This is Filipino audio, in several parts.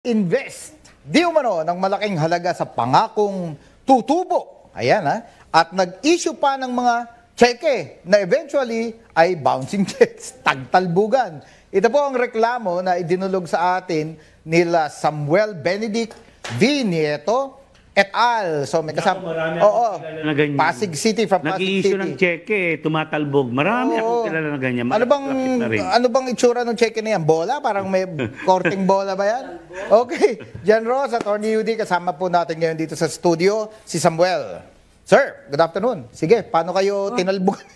invest di umano ng malaking halaga sa pangakong tutubo. Ayan ha. At nag-issue pa ng mga cheque na eventually ay bouncing checks, tagtalbugan. Ito po ang reklamo na idinulog sa atin nila Samuel Benedict V. Nieto et al. So may kasama. Oo. Pasig City from Pasig City. Nag-i-issue ng cheque, tumatalbog. Marami akong kilala na ganyan. Ano bang itsura ng cheque na yan? Bola? Parang may korting bola ba yan? Okay. Jan Ross, Attorney Judy, kasama po natin ngayon dito sa studio, si Samuel. Sir, good afternoon. Sige, paano kayo tinalbugan?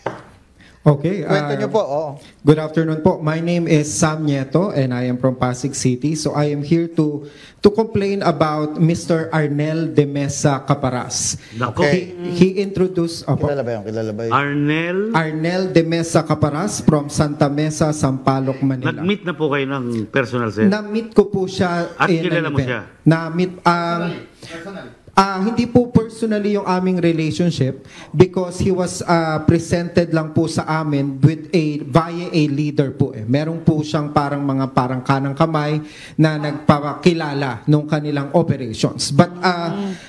Okay. Kwento nyo po. Oh. Good afternoon po. My name is Sam Nieto and I am from Pasig City. So I am here to complain about Mr. Arnel de Mesa Caparas. Okay. He introduced... Kilala ba yun? Kilala ba yun? Arnel de Mesa Caparas from Santa Mesa, Sampaloc, Manila. Nag-meet na po kayo ng personal, sir? Na-meet ko po siya. At kilala mo siya? Na-meet... hindi po personally yung aming relationship because he was presented lang po sa amin with via a leader po. Meron po siyang parang kanang kamay na nagpapakilala nung kanilang operations. But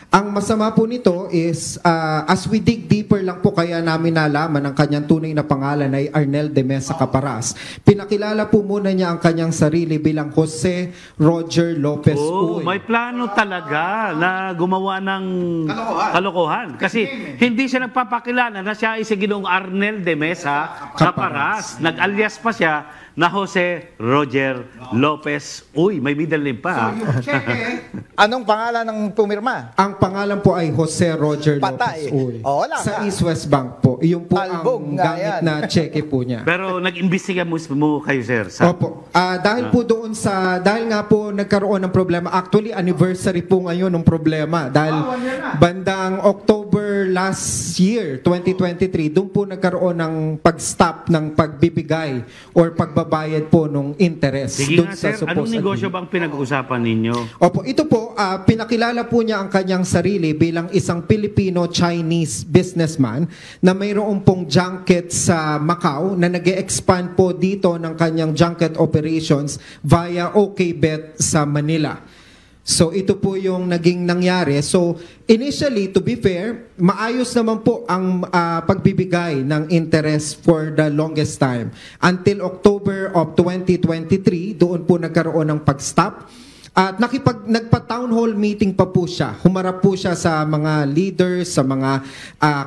ang masama po nito is as we dig deeper lang po kaya namin nalaman ang kanyang tunay na pangalan ay Arnel de Mesa Caparas. Pinakilala po muna niya ang kanyang sarili bilang Jose Roger Lopez Uy. May plano talaga na gumawa ng kalokohan. Kasi hindi siya nagpapakilala na siya ay si Ginoong Arnel de Mesa Caparas. Nag-alias pa siya na Jose Roger Lopez. Uy, may middle name pa. Anong pangalan ng pumirma? Ang pangalan po ay Jose Roger Patay. Lopez Uy. Wala sa ka. East West Bank po. Iyon po Talbog ang nga gamit yan. na cheque po niya. Pero nag-imbestiga mo kayo, sir? Opo. Dahil po doon dahil nga po nagkaroon ng problema. Actually, anniversary po ngayon ng problema. Dahil bandang October last year, 2023, doon po nagkaroon ng pag-stop ng pagbibigay or pagbabayad po nung interest. Sige Doon nga, sa sir. Anong negosyo bang pinag-uusapan ninyo? Opo, ito po, pinakilala po niya ang kanyang sarili bilang isang Filipino-Chinese businessman na mayroon pong junket sa Macau na nag-expand po dito ng kanyang junket operations via OKBet sa Manila. So ito po yung naging nangyari. So initially, to be fair, maayos naman po ang pagbibigay ng interest for the longest time. Until October of 2023, doon po nagkaroon ng pag-stop. At nagpa-town hall meeting pa po siya. Humarap po siya sa mga leaders, sa mga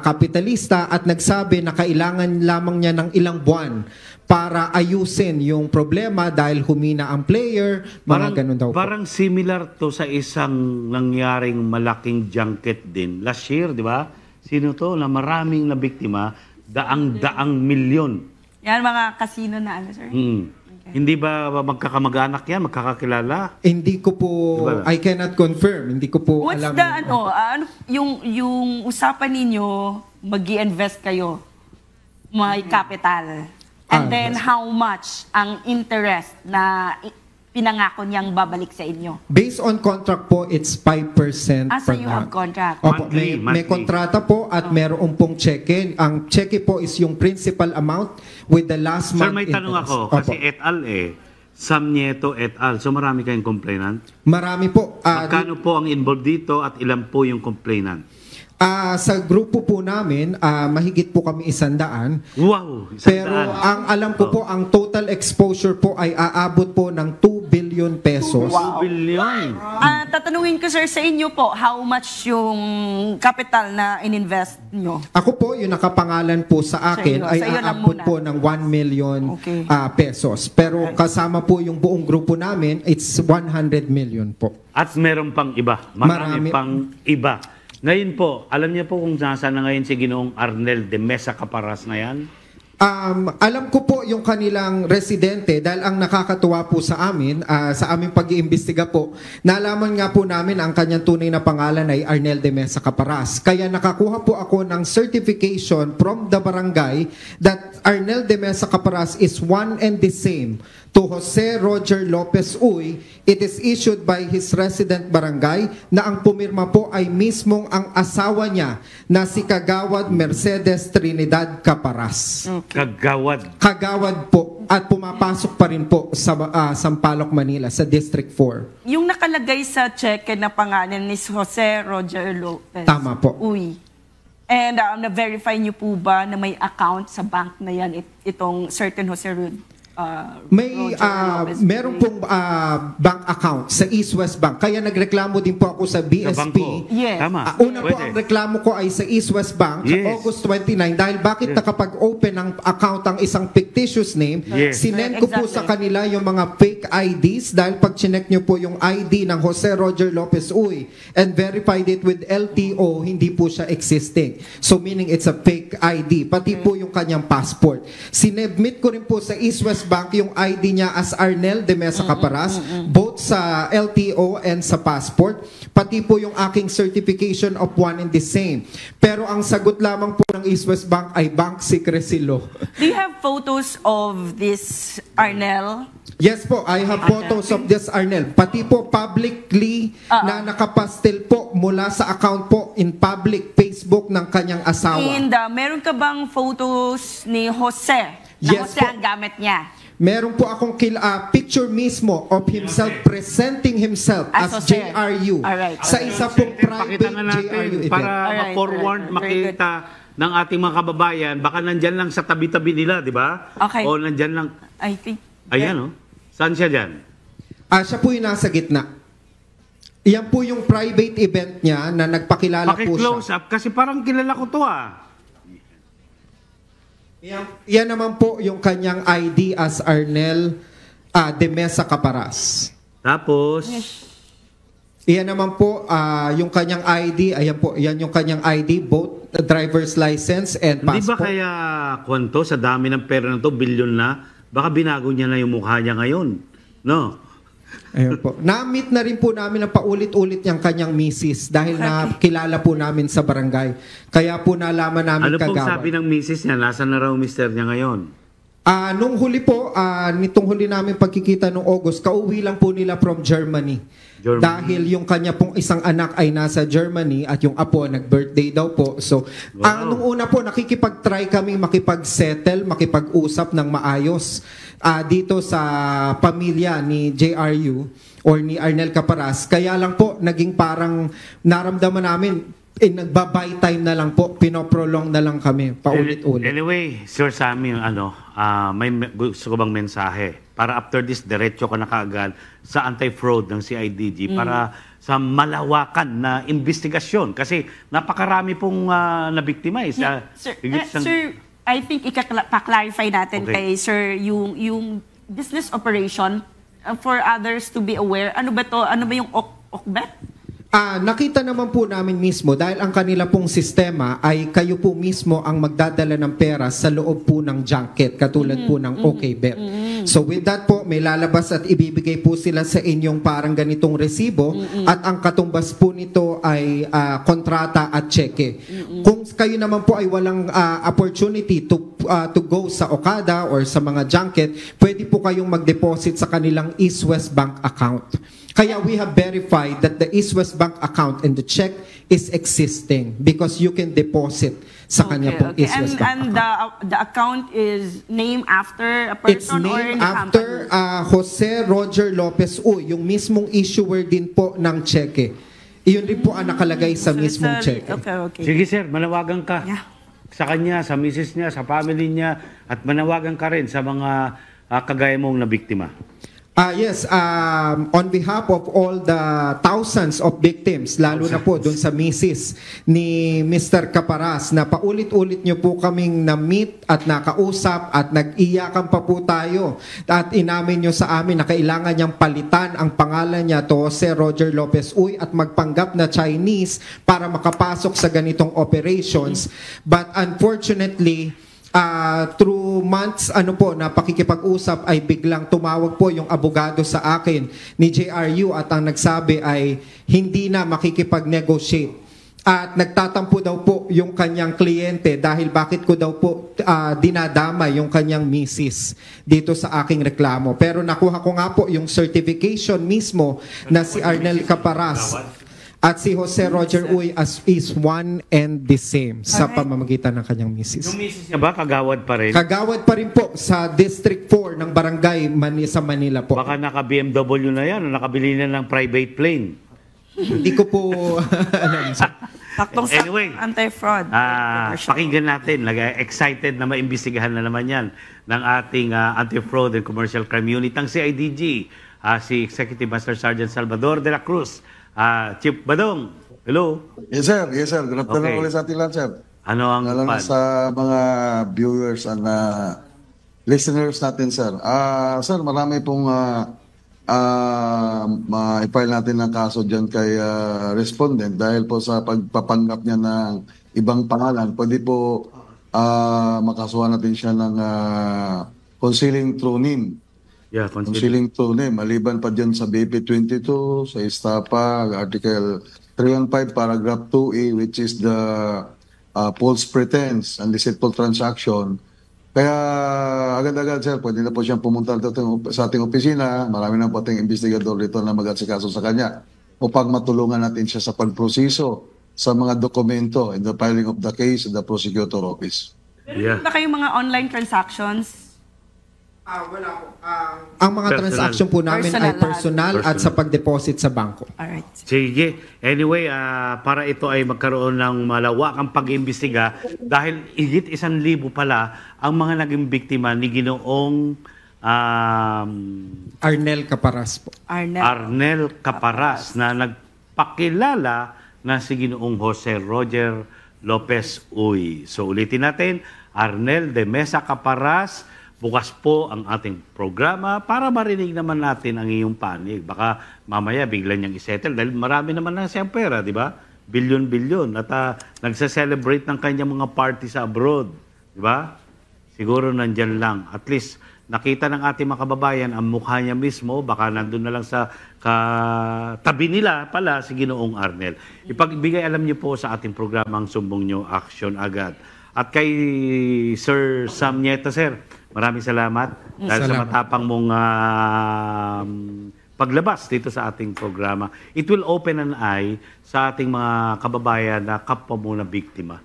kapitalista at nagsabi na kailangan lamang niya ng ilang buwan para ayusin yung problema dahil humina ang player, ganun daw po. Parang similar to sa isang nangyaring malaking junket din. Last year, di ba? Sino to? Na maraming na biktima, daang milyon. Yan, mga casino na ano, sir? Okay. Hindi ba magkakamag-anak yan? Magkakakilala? Hindi ko po, diba? I cannot confirm. Hindi ko po What's alam. Yung usapan ninyo, mag-i-invest kayo, may capital. And then how much ang interest na pinangako niyang babalik sa inyo? Based on contract po, it's 5% So you have contract? Opo, may kontrata po at meron pong cheque. Ang cheque po is yung principal amount with the last month Sir, may tanong interest. ako. Kasi et al. Sam Nieto et al. So marami kayong complainant? Marami po. Magkano po ang involved dito at ilan po yung complainant? Sa grupo po namin, mahigit po kami 100. Wow! 100. Pero ang alam ko po, ang total exposure po ay aabot po ng 2 billion pesos. 2 billion! Tatanungin ko, sir, sa inyo po, how much yung capital na ininvest nyo? Ako po, yung nakapangalan po sa akin ay Sa'yo lang aabot muna. po ng 1 million Okay. pesos. Pero kasama po yung buong grupo namin, it's 100 million po. At meron pang iba. Marami pang iba. Ngayon po, alam niyo po kung nasaan na ngayon si Ginoong Arnel de Mesa Caparas na yan? Alam ko po yung kanilang residente dahil ang nakakatuwa po sa amin, sa aming pag-iimbestiga po, nalaman nga po namin ang kanyang tunay na pangalan ay Arnel de Mesa Caparas. Kaya nakakuha po ako ng certification from the barangay that Arnel de Mesa Caparas is one and the same to Jose Roger Lopez Uy, it is issued by his resident barangay na ang pumirma po ay mismong ang asawa niya na si Kagawad Mercedes Trinidad Caparas. Kagawad. Kagawad po at pumapasok pa rin po sa Sampaloc, Manila sa District 4. Yung nakalagay sa cheque na pangalan ni Jose Roger Lopez. Tama po. Uy. And na-verify niyo po ba na may account sa bank na yan itong certain Jose May Roger Lopez meron Uy? pong bank account sa East West Bank. Kaya nagreklamo din po ako sa Sa BSP. bangko. Yes. Tama. Una po Pwede. ang reklamo ko ay sa East West Bank Yes. sa August 29 dahil bakit nakapag-open ng account ang isang fictitious name, Yes. sinend ko po Exactly. sa kanila yung mga fake IDs dahil pag chinek nyo po yung ID ng Jose Roger Lopez Uy and verified it with LTO, hindi po siya existing. So meaning it's a fake ID. Pati po yung kanyang passport. Sinedmit ko rin po sa East West Bank yung ID niya as Arnel de Mesa Caparas, both sa LTO and sa passport, pati po yung aking certification of one and the same. Pero ang sagot lamang po ng East West Bank ay bank secrecy law. Do you have photos of this Arnel? Yes po, I have photos of this Arnel. Pati po publicly na nakapastel po mula sa account po in public Facebook ng kanyang asawa. And meron ka bang photos ni Jose? Na Yes Jose po. ang gamit niya. Meron po akong picture mismo of himself presenting himself As as Jose. JRU Alright. sa isa pong private Pakita nga natin JRU event. para Alright, ma-forward, alright. Very good. makita ng ating mga kababayan. Baka nandyan lang sa tabi-tabi nila, di ba? Okay. O nandyan lang. I think. Ayan, oh. Saan siya dyan? Siya po yung nasa gitna. Iyan po yung private event niya na nagpakilala po Paki-close siya. up kasi parang kilala ko to ah. Yan naman po yung kanyang ID as Arnel de Mesa Caparas. Tapos, Iyan naman po yung kanyang ID. Ayan po, yan yung kanyang ID, both driver's license and hindi ba passport. kaya kwento sa dami ng pera na to, bilyon na, baka binago niya na yung mukha niya ngayon. No? Ayun po. Na-meet na rin po namin na paulit-ulit yung kanyang misis dahil nakilala po namin sa barangay. Kaya po nalaman namin Ano pong kagawad. sabi ng misis niya? Nasaan na raw mister niya ngayon? Nung huli po, nitong huli namin pagkikita noong August, kauwi lang po nila from Germany. Germany. Dahil yung kanya pong isang anak ay nasa Germany at yung apo nag-birthday daw po. So, Wow. nung una po, nakikipag-try kami makipag-settle, makipag-usap ng maayos dito sa pamilya ni JRU or ni Arnel Caparas. Kaya lang po, naging parang naramdaman namin, nagbabay time na lang po, pinoprolong na lang kami, paulit-ulit. Anyway, Sir Sammy, may gusto ko bang mensahe? Para after this, diretso ka na kaagad sa anti-fraud ng CIDG para sa malawakan na investigasyon. Kasi napakarami pong nabiktima. Sir, I think pa-clarify natin Okay. kay Sir yung business operation for others to be aware. Ano ba to? Ano ba yung OCBET? Nakita naman po namin mismo dahil ang kanila pong sistema ay kayo po mismo ang magdadala ng pera sa loob po ng junket katulad po ng OKBet. So with that po, may lalabas at ibibigay po sila sa inyong parang ganitong resibo at ang katumbas po nito ay kontrata at cheque. Kung kayo naman po ay walang opportunity to go sa Okada or sa mga junket, pwede po kayong mag-deposit sa kanilang East West Bank account. Kaya we have verified that the East West Bank account and the check is existing because you can deposit sa kanya pong East West Bank And account. the account is named after a It's person or in named the after company? Jose Roger Lopez Uy, yung mismong issuer din po ng cheque. Iyon rin po ang nakalagay sa So it's mismong a- cheque. Okay. Sige sir, manawagan ka. Yeah. Sa kanya, sa misis niya, sa family niya, at manawagan ka rin sa mga kagaya mong nabiktima. Yes, on behalf of all the thousands of victims, lalo na po dun sa misis ni Mr. Caparas na paulit-ulit nyo po kaming na-meet at nakausap at nag-iyakan pa po tayo at inamin nyo sa amin na kailangan niyang palitan ang pangalan niya to Jose Roger Lopez Uy at magpanggap na Chinese para makapasok sa ganitong operations. But unfortunately, through months na pakikipag-usap ay biglang tumawag po yung abogado sa akin ni JRU at ang nagsabi ay hindi na makikipag-negotiate At nagtatampo daw po yung kanyang kliyente dahil bakit ko daw po dinadama yung kanyang misis dito sa aking reklamo. Pero nakuha ko nga po yung certification mismo na si Arnel Caparas at si Jose Roger Uy is one and the same sa pamamagitan ng kanyang misis. Yung misis niya ba, kagawad pa rin? Kagawad pa rin po sa District 4 ng Barangay sa Manila po. Baka naka-BMW na yan, o nakabili na ng private plane. Hindi ko po alam. Saktong Anyway, anti-fraud. pakinggan natin. Excited na maimbestigahan na naman yan ng ating Anti-Fraud and Commercial Crime Unit ng CIDG, si Executive Master Sergeant Salvador de la Cruz. Chief Badong, hello. Yes, sir. Yes, sir. Good afternoon Okay. ulit sa ating lahat, sir. Ano ang Lalo na pan? sa mga viewers and listeners natin, sir. Sir, marami pong ma-file natin ng kaso dyan kay respondent dahil po sa pagpapanggap niya ng ibang pangalan. Pwede po makasuhan natin siya ng concealing true name. Yeah, Kung consider. siling to maliban pa dyan sa BP 22, sa Estapa, Article 315, Paragraph 2A, which is the false pretense and deceitful transaction. Kaya agad-agad, sir, pwede na po siyang pumunta dito sa ating opisina. Marami na po ating investigador dito na mag-asikaso sa kanya upang matulungan natin siya sa pagproseso sa mga dokumento in the filing of the case in the prosecutor office. Yeah. Na kayong mga online transactions? Wala po. Ang mga Personal. transaction po namin ay personal at sa pag-deposit sa bangko. Alright. Sige. Anyway, para ito ay magkaroon ng malawakang pag-imbestiga dahil higit 1,000 pala ang mga naging biktima ni Ginoong Arnel Caparas po. Arnel Caparas na nagpakilala na si Ginoong Jose Roger Lopez Uy. So ulitin natin, Arnel de Mesa Caparas. Bukas po ang ating programa para marinig naman natin ang iyong panig. Baka mamaya bigla niyang isettle dahil marami naman na siyang pera, di ba? Bilyon-bilyon. At nagsa-celebrate ng kanyang mga party sa abroad. Di ba? Siguro nandyan lang. At least nakita ng ating mga kababayan ang mukha niya mismo. Baka nandun na lang sa tabi nila pala si Ginoong Arnel. Ipagbigay alam niyo po sa ating programang Sumbong Niyo Action Agad. At kay Sir Sam Nieta, sir, maraming salamat dahil sa Salamat. matapang mong paglabas dito sa ating programa. It will open an eye sa ating mga kababayan na kapwa mo na biktima.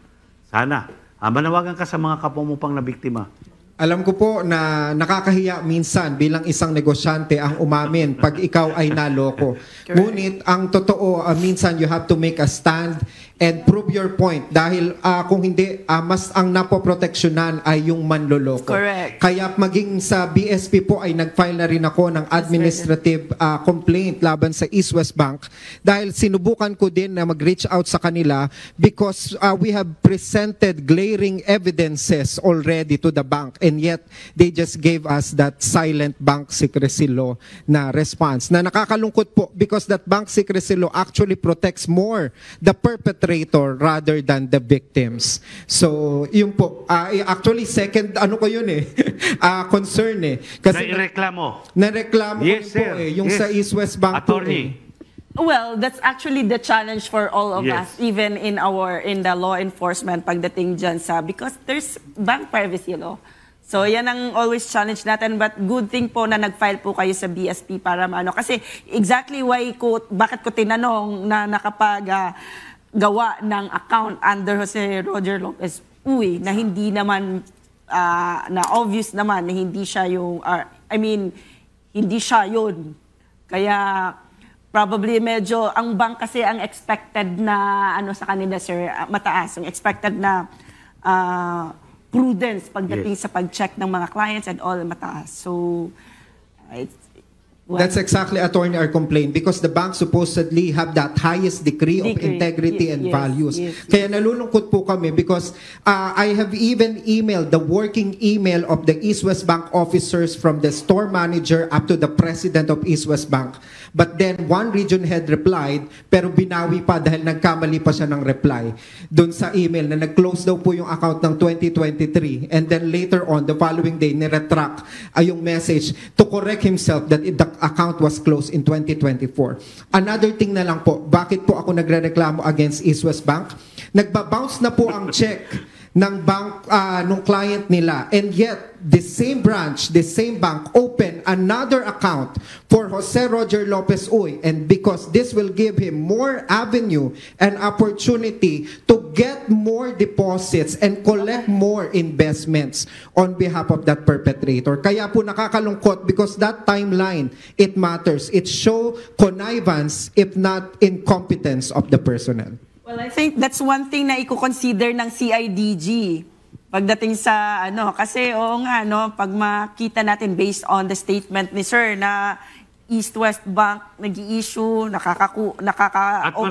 Sana, manawagan ka sa mga kapwa mo pang na biktima. Alam ko po na nakakahiya minsan bilang isang negosyante ang umamin pag ikaw ay naloko. Ngunit ang totoo, minsan you have to make a stand and prove your point dahil kung hindi, mas ang napoproteksyonan ay yung manloloko. Correct. Kaya maging sa BSP po ay nag-file na rin ako ng administrative complaint laban sa East West Bank dahil sinubukan ko din na mag-reach out sa kanila because we have presented glaring evidences already to the bank and yet they just gave us that silent bank secrecy law na response na nakakalungkot po because that bank secrecy law actually protects more the perpetrator rather than the victims. So, yun po. Actually, second, ano ko yun eh, concern eh. Kasi Naireklamo. nareklamo Yes, ko po sir. eh, yung Yes. sa East West Bank po Attorney. eh. Well, that's actually the challenge for all of Yes. us, even in the law enforcement pagdating dyan sa, because there's bank privacy law. So, yan ang always challenge natin. But good thing po na nag-file po kayo sa BSP para maano. Kasi exactly bakit ko tinanong na gawa ng account under Jose Roger Lopez Uy, na hindi naman, na obvious naman na hindi siya yung, hindi siya yun. Kaya, probably medyo, ang bank kasi ang expected na, sa kanila, sir, mataas. Ang expected na, prudence pagdating sa pag-check ng mga clients and all mataas. So, That's exactly, attorney, our complaint because the bank supposedly have that highest degree of integrity and Yes, values. yes. Kaya nalulungkot po kami because I have even emailed the working email of the East West Bank officers from the store manager up to the president of East West Bank. But then one region head replied, pero binawi pa dahil nagkamali pa siya ng reply doon sa email na nag-close daw po yung account ng 2023. And then later on, the following day, niretract yung message to correct himself that the account was closed in 2024. Another thing na lang po, bakit po ako nagrereklamo against East West Bank? Nagbabounce na po ang check ng bank nung client nila, and yet the same branch, the same bank open another account for Jose Roger Lopez Uy, and because this will give him more avenue and opportunity to get more deposits and collect more investments on behalf of that perpetrator. Kaya po nakakalungkot because that timeline, it matters. It show connivance if not incompetence of the personnel. Well, I think that's one thing na i-consider ng CIDG pagdating sa kasi oo nga pag makita natin based on the statement ni Sir na East West Bank nag-i-issue, nakaka-open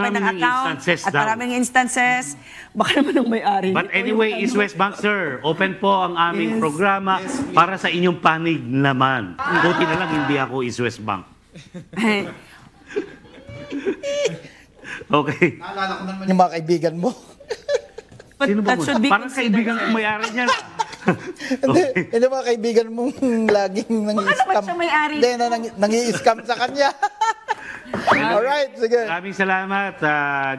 ng account at maraming instances, baka naman ang may-ari. But anyway, East West Bank, sir, open po ang aming programa para sa inyong panig naman. Buti na lang hindi ako East West Bank. Okay. Naalala ko naman yung mga kaibigan mo. But Sino ba that mo? should be Parang considered. kaibigan kong may-ari niyan. Hindi mga kaibigan mong laging nangi-scam. siya may-ari? Hindi, na nangi-scam sa kanya. Alright, sige. Maraming salamat,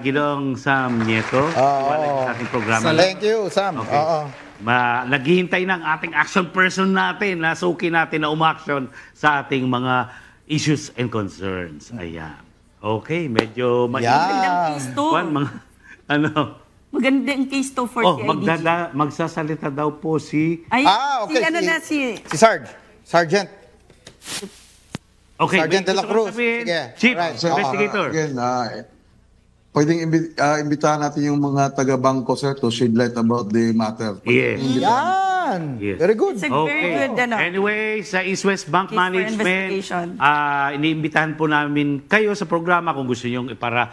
Ginoong Sam Nieto. Wala sa ating programa. Thank you, Sam. Okay. Oo. Naghihintay ng ating action person natin, nasuki natin na umaksyon sa ating mga issues and concerns. Ayan. Okay, medyo Magandang case to. Magandang case to for CIDG. Magsasalita daw po si... Ay, okay. si Sergeant. Okay, Sergeant De La Cruz. Sabihin, Sige. Chief Alright. Investigator. Again, pwedeng imbitahan natin yung mga taga-bangko, sir, to shed light about the matter. Yes. Yan. Yes. Very good. It's a very good Anyway, sa East West Bank Case for Management, investigation. iniimbitahan po namin kayo sa programa kung gusto nyo para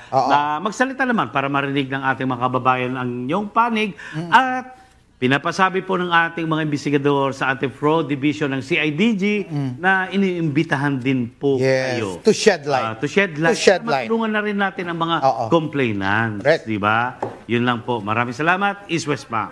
magsalita naman para marinig ng ating mga kababayan ang inyong panig. At pinapasabi po ng ating mga investigador sa Anti-Fraud Division ng CIDG na iniimbitahan din po kayo. To shed light. To shed light. To shed light. Matulungan na rin natin ang mga complainants. Correct. Diba? Yun lang po. Maraming salamat. East West Bank.